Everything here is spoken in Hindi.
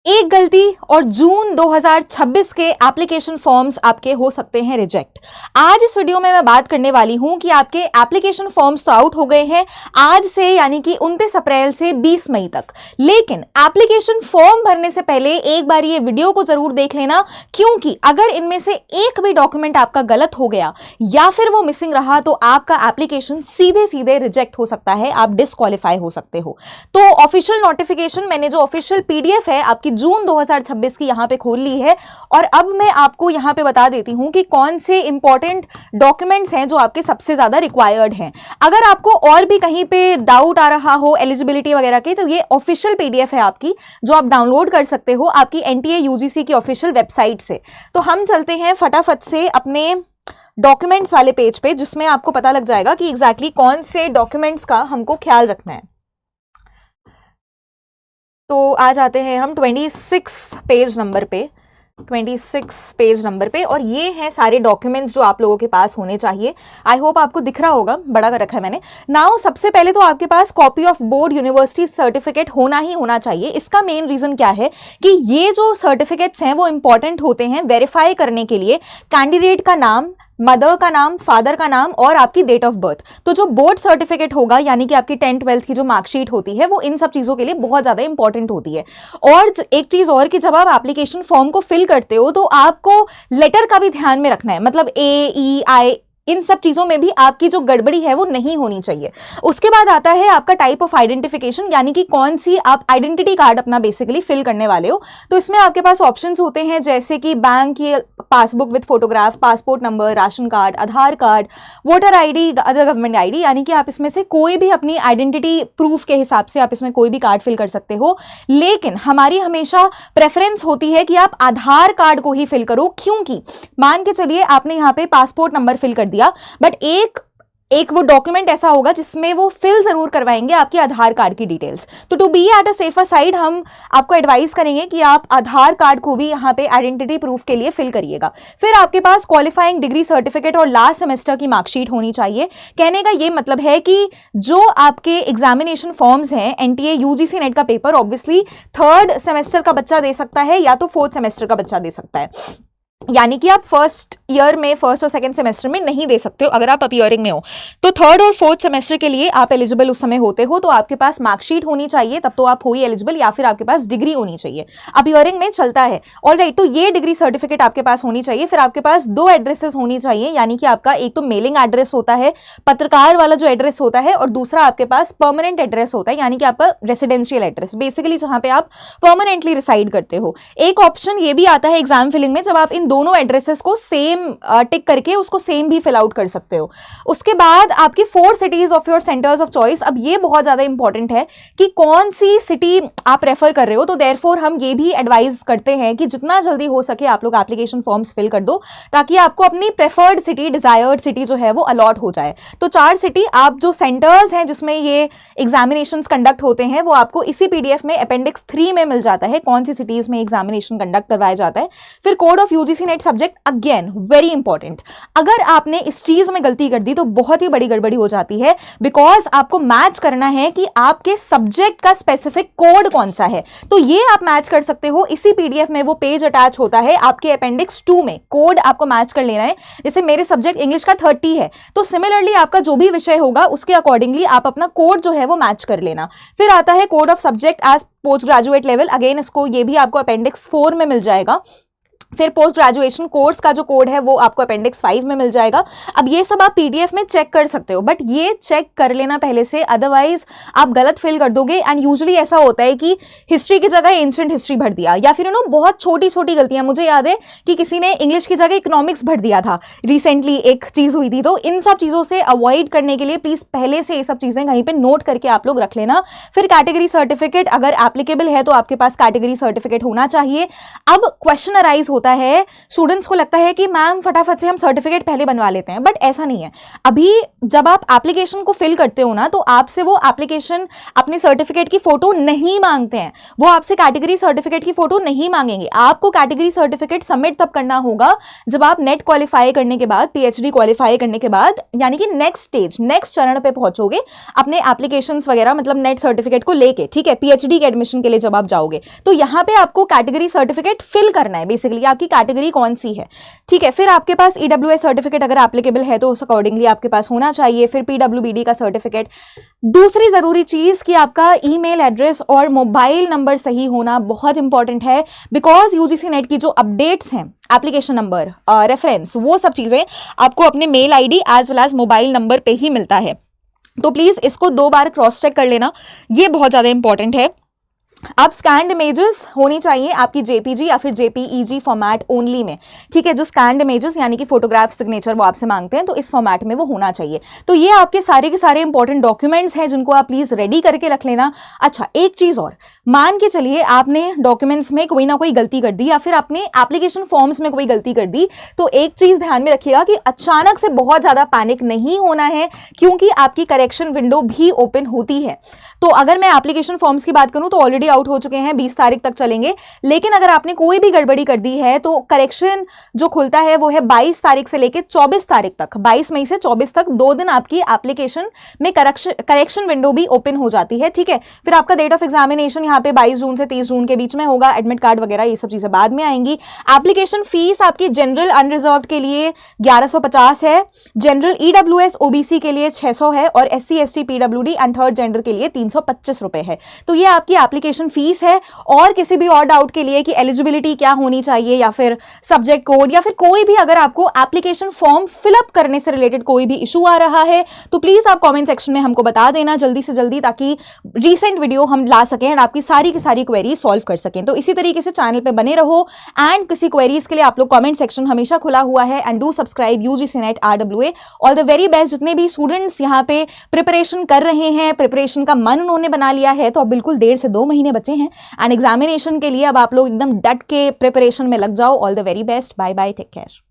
एक गलती और जून 2026 के एप्लीकेशन फॉर्म्स आपके हो सकते हैं रिजेक्ट। आज इस वीडियो में मैं बात करने वाली हूं कि आपके एप्लीकेशन फॉर्म्स तो आउट हो गए हैं आज से, यानी कि 29 अप्रैल से 20 मई तक। लेकिन एप्लीकेशन फॉर्म भरने से पहले एक बार ये वीडियो को जरूर देख लेना, क्योंकि अगर इनमें से एक भी डॉक्यूमेंट आपका गलत हो गया या फिर वो मिसिंग रहा तो आपका एप्लीकेशन सीधे सीधे रिजेक्ट हो सकता है, आप डिस्क्वालीफाई हो सकते हो। तो ऑफिशियल नोटिफिकेशन मैंने जो ऑफिशियल पीडीएफ है आपकी जून 2026 की यहां पे खोल ली है, और अब मैं आपको यहां पे बता देती हूं कि कौन से इंपॉर्टेंट डॉक्यूमेंट्स हैं जो आपके सबसे ज्यादा रिक्वायर्ड हैं। अगर आपको और भी कहीं पे डाउट आ रहा हो एलिजिबिलिटी वगैरह के, तो ये ऑफिशियल पीडीएफ है आपकी, जो आप डाउनलोड कर सकते हो आपकी एनटीए यूजीसी की ऑफिशियल वेबसाइट से। तो हम चलते हैं फटाफट से अपने डॉक्यूमेंट्स वाले पेज पे, जिसमें आपको पता लग जाएगा कि एग्जैक्टली कौन से डॉक्यूमेंट्स का हमको ख्याल रखना है। तो आ जाते हैं हम 26 पेज नंबर पे, 26 पेज नंबर पे, और ये हैं सारे डॉक्यूमेंट्स जो आप लोगों के पास होने चाहिए। आई होप आपको दिख रहा होगा, बड़ा कर रखा है मैंने। नाउ सबसे पहले तो आपके पास copy of board university certificate होना ही होना चाहिए। इसका मेन रीजन क्या है कि ये जो सर्टिफिकेट्स हैं वो इंपॉर्टेंट होते हैं वेरीफाई करने के लिए कैंडिडेट का नाम, मदर का नाम, फादर का नाम और आपकी डेट ऑफ बर्थ। तो जो बोर्ड सर्टिफिकेट होगा, यानी कि आपकी 10th 12th की जो मार्कशीट होती है, वो इन सब चीजों के लिए बहुत ज्यादा इंपॉर्टेंट होती है। और एक चीज और कि जब आप एप्लीकेशन फॉर्म को फिल करते हो तो आपको लेटर का भी ध्यान में रखना है, मतलब AEI इन सब चीजों में भी आपकी जो गड़बड़ी है वो नहीं होनी चाहिए। उसके बाद आता है आपका टाइप ऑफ आइडेंटिफिकेशन, यानी कि कौन सी आप आइडेंटिटी कार्ड अपना बेसिकली फिल करने वाले हो। तो इसमें आपके पास ऑप्शंस होते हैं जैसे कि बैंक की passbook with photograph, passport number, ration card, Aadhaar card, voter ID, other government ID, यानी कि आप इसमें से कोई भी अपनी आइडेंटिटी प्रूफ के हिसाब से आप इसमें कोई भी कार्ड फिल कर सकते हो। लेकिन हमारी हमेशा प्रेफरेंस होती है कि आप आधार कार्ड को ही फिल करो, क्योंकि मान के चलिए आपने यहाँ पे पासपोर्ट नंबर फिल कर दिया, बट एक वो डॉक्यूमेंट ऐसा होगा जिसमें वो फिल जरूर करवाएंगे आपकी आधार कार्ड की डिटेल्स। तो to be at a safer side हम आपको एडवाइस करेंगे कि आप आधार कार्ड को भी यहाँ पे आइडेंटिटी प्रूफ के लिए फिल करिएगा। फिर आपके पास क्वालिफाइंग डिग्री सर्टिफिकेट और लास्ट सेमेस्टर की मार्कशीट होनी चाहिए। कहने का ये मतलब है कि जो आपके एग्जामिनेशन फॉर्म्स हैं, एनटीए यूजीसी नेट का पेपर ऑब्वियसली 3rd सेमेस्टर का बच्चा दे सकता है या तो 4th सेमेस्टर का बच्चा दे सकता है, यानी कि आप फर्स्ट ईयर में, फर्स्ट और सेकंड सेमेस्टर में नहीं दे सकते हो। अगर आप अपीयरिंग में हो तो 3rd और 4th सेमेस्टर के लिए आप एलिजिबल उस समय होते हो, तो आपके पास मार्कशीट होनी चाहिए, तब तो आप हो ही एलिजिबल, या फिर आपके पास डिग्री होनी चाहिए। अपीयरिंग में चलता है। ऑलराइट, तो ये डिग्री सर्टिफिकेट आपके पास होनी चाहिए। फिर आपके पास 2 एड्रेसेस होनी चाहिए, यानी कि आपका एक तो मेलिंग एड्रेस होता है, पत्रकार वाला जो एड्रेस होता है, और दूसरा आपके पास परमानेंट एड्रेस होता है, यानी कि आपका रेसिडेंशियल एड्रेस, बेसिकली जहां पे आप परमानेंटली रिसाइड करते हो। एक ऑप्शन ये भी आता है एग्जाम फिलिंग में, जब आप इन दोनों एड्रेसेस को सेम टिक करके उसको सेम भी फिल आउट कर सकते हो। उसके बाद आपकी 4 cities of your centres of choice. अब ये बहुत ज्यादा इंपॉर्टेंट है कि कौन सी सिटी आप रेफर कर रहे हो, तो देयरफॉर हम ये भी एडवाइज करते हैं कि जितना जल्दी हो सके आप लोग एप्लीकेशन फॉर्म्स फिल कर दो, ताकि आपको अपनी प्रेफर्ड सिटी, डिजायर्ड सिटी जो है वो अलॉट हो जाए। तो 4 सिटी आप जो सेंटर्स हैं जिसमें ये एग्जामिनेशंस कंडक्ट होते हैं, वो आपको इसी पीडीएफ में अपेंडिक्स 3 में मिल जाता है, कौन सी सिटीज में एग्जामिनेशन कंडक्ट करवाया जाता है। फिर code of UGC net subject, again very important. अगर आपने इस चीज में गलती कर दी तो बहुत ही बड़ी गड़बड़ी हो जाती है, बिकॉज आपको मैच करना है कि आपके सब्जेक्ट का स्पेसिफिक कोड कौन सा है। तो ये आप मैच कर सकते हो, इसी पीडीएफ में वो पेज अटैच होता है आपके अपेंडिक्स 2 में। कोड आपको मैच कर लेना है। जैसे मेरे सब्जेक्ट इंग्लिश का 30 है, तो सिमिलरली आपका जो भी विषय होगा उसके अकॉर्डिंगली आप अपना कोड जो है वो मैच कर लेना। फिर आता है code of subject as post graduate level, again इसको ये भी आपको अपेंडिक्स 4 में मिल जाएगा। फिर पोस्ट ग्रेजुएशन कोर्स का जो कोड है वो आपको अपेंडिक्स 5 में मिल जाएगा। अब ये सब आप पीडीएफ में चेक कर सकते हो, बट ये चेक कर लेना पहले से, अदरवाइज आप गलत फिल कर दोगे। एंड यूजुअली ऐसा होता है कि हिस्ट्री की जगह एंशिएंट हिस्ट्री भर दिया, या फिर बहुत छोटी छोटी गलतियां। मुझे याद है कि किसी ने इंग्लिश की जगह इकोनॉमिक्स भर दिया था, रिसेंटली एक चीज हुई थी। तो इन सब चीजों से अवॉइड करने के लिए प्लीज पहले से ये सब चीजें कहीं पे नोट करके आप लोग रख लेना। फिर कैटेगरी सर्टिफिकेट, अगर एप्लीकेबल है तो आपके पास कैटेगरी सर्टिफिकेट होना चाहिए। अब क्वेश्चन अराइज होता है, स्टूडेंट्स को लगता है कि मैम फटाफट से हम सर्टिफिकेट पहले बनवा लेते हैं, बट ऐसा नहीं है। अभी जब आप एप्लीकेशन को फिल करते हो ना, तो आपसे वो एप्लीकेशन अपने सर्टिफिकेट की फोटो नहीं मांगते हैं, वो आपसे कैटेगरी सर्टिफिकेट की फोटो नहीं मांगेंगे। आपको कैटेगरी सर्टिफिकेट सबमिट तब करना होगा जब आप नेट क्वालिफाई करने के बाद, पीएचडी क्वालिफाई करने के बाद, यानी कि नेक्स्ट स्टेज, नेक्स्ट चरण पे पहुंचोगे अपने एप्लीकेशंस वगैरह, मतलब नेट सर्टिफिकेट को लेके, ठीक है, पीएचडी के एडमिशन के लिए जब आप जाओगे तो यहां पे आपको कैटेगरी सर्टिफिकेट फिल करना है, बेसिकली आपकी कैटेगरी कौन सी है, ठीक है। फिर आपके पास ईडब्ल्यूएस सर्टिफिकेट अगर एप्लीकेबल है तो उस अकॉर्डिंगली आपके पास होना चाहिए। फिर पीडब्ल्यूबीडी का सर्टिफिकेट। दूसरी जरूरी चीज कि आपका ईमेल एड्रेस और मोबाइल नंबर सही होना बहुत इंपॉर्टेंट है, बिकॉज यूजीसी नेट की जो अपडेट्स हैं, एप्लीकेशन नंबर, रेफरेंस, वो सब चीजें आपको अपने mail ID as well as mobile number पे ही मिलता है। तो प्लीज इसको 2 बार क्रॉस चेक कर लेना, ये बहुत ज्यादा इंपॉर्टेंट है। अब स्कैन्ड इमेजेस होनी चाहिए आपकी जेपीजी या फिर जेपीईजी फॉर्मेट ओनली में, ठीक है। जो स्कैन्ड इमेजेस यानी कि फोटोग्राफ सिग्नेचर वो आपसे मांगते हैं, तो इस फॉर्मेट में वो होना चाहिए। तो ये आपके सारे के सारे इंपॉर्टेंट डॉक्यूमेंट्स हैं जिनको आप प्लीज रेडी करके रख लेना। अच्छा, एक चीज और, मान के चलिए आपने डॉक्यूमेंट्स में कोई ना कोई गलती कर दी या फिर आपने एप्लीकेशन फॉर्म्स में कोई गलती कर दी, तो एक चीज ध्यान में रखिएगा कि अचानक से बहुत ज्यादा पैनिक नहीं होना है, क्योंकि आपकी करेक्शन विंडो भी ओपन होती है। तो अगर मैं एप्लीकेशन फॉर्म्स की बात करूं तो ऑलरेडी आउट हो चुके हैं, 20 तारीख तक चलेंगे। लेकिन अगर आपने कोई भी गड़बड़ी कर दी है तो करेक्शन जो खुलता है वो है 22 तारीख से लेकर 24 तारीख तक, 22 मई से 24 तक 2 दिन आपकी एप्लीकेशन में करेक्शन विंडो भी ओपन हो जाती है, ठीक है। फिर आपका डेट ऑफ एग्जामिनेशन यहाँ पे 22 जून से 30 जून के बीच में होगा। एडमिट कार्ड वगैरह ये सब चीजें बाद में आएंगी। एप्लीकेशन फीस आपकी जनरल अनरिजर्व्ड के लिए 1150 है, जनरल ईडब्ल्यूएस ओबीसी के लिए 600 है, और SC ST PWD and third gender के लिए 325 रुपए है। तो ये आपकी एप्लीकेशन फीस है। और किसी भी और डाउट के लिए कि एलिजिबिलिटी क्या होनी चाहिए या फिर सब्जेक्ट कोड या फिर कोई भी अगर आपको एप्लीकेशन फॉर्म फिलअप करने से रिलेटेड कोई भी इशू आ रहा है तो प्लीज आप कमेंट सेक्शन में हमको बता देना जल्दी से जल्दी, ताकि रीसेंट वीडियो हम ला सकें और आपकी सारी की सारी क्वेरी सॉल्व कर सकें। तो इसी तरीके से चैनल पे बने रहो एंड किसी क्वेरीज के लिए आप लोग कमेंट सेक्शन हमेशा खुला हुआ है। And do subscribe UGC net RWA। All the very best. जितने भी स्टूडेंट्स यहाँ पे प्रिपरेशन कर रहे हैं, प्रिपरेशन का मन उन्होंने बना लिया है, तो अब बिल्कुल 1.5 से 2 महीने बचे हैं एंड एग्जामिनेशन के लिए अब आप लोग एकदम डट के प्रिपरेशन में लग जाओ। All the very best. Bye bye, take care.